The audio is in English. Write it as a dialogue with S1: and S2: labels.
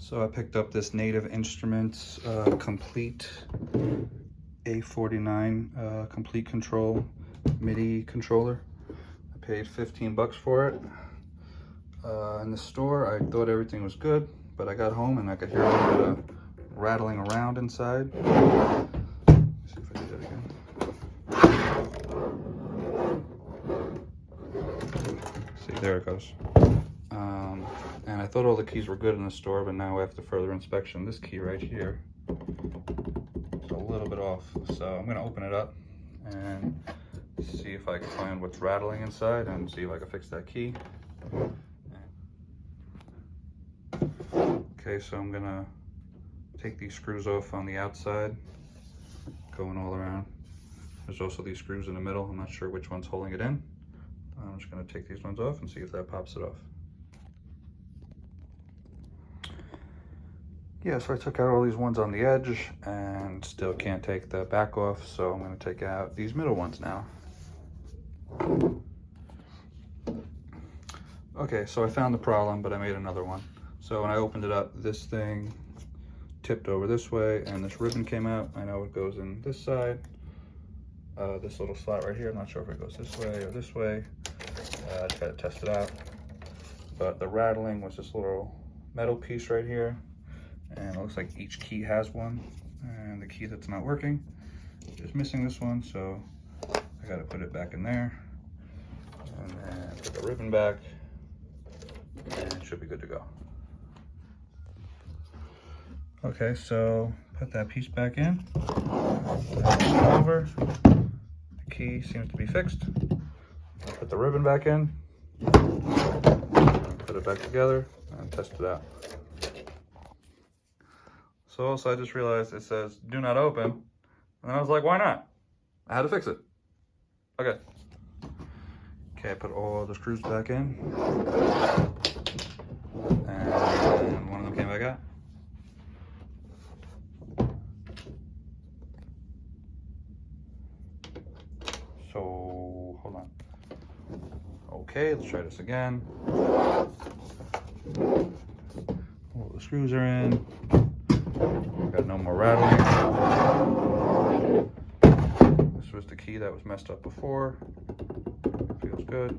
S1: So I picked up this Native Instruments Komplete A49 Complete Control MIDI controller. I paid 15 bucks for it. In the store, I thought everything was good, but I got home and I could hear a little bit of rattling around inside. Let's see if I do that again. See, there it goes. And I thought all the keys were good in the store, but now after further inspection, this key right here is a little bit off. So I'm gonna open it up and see if I can find what's rattling inside and see if I can fix that key. Okay, so I'm gonna take these screws off on the outside, going all around. There's also these screws in the middle. I'm not sure which one's holding it in. I'm just gonna take these ones off and see if that pops it off. Yeah, so I took out all these ones on the edge and still can't take the back off, so I'm gonna take out these middle ones now. Okay, so I found the problem, but I made another one. So when I opened it up, this thing tipped over this way and this ribbon came out. I know it goes in this side. This little slot right here, I'm not sure if it goes this way or this way. I just gotta test it out. But the rattling was this little metal piece right here. And it looks like each key has one. And the key that's not working is missing this one, so I gotta put it back in there. And then put the ribbon back, and it should be good to go. Okay, so put that piece back in, over. The key seems to be fixed. Put the ribbon back in, put it back together, and test it out. So also I just realized it says do not open, and then I was like, why not? I had to fix it. Okay. Okay, I put all the screws back in, and one of them came back out. So, hold on. Okay, let's try this again. All the screws are in. Got no more rattling. This was the key that was messed up before. Feels good.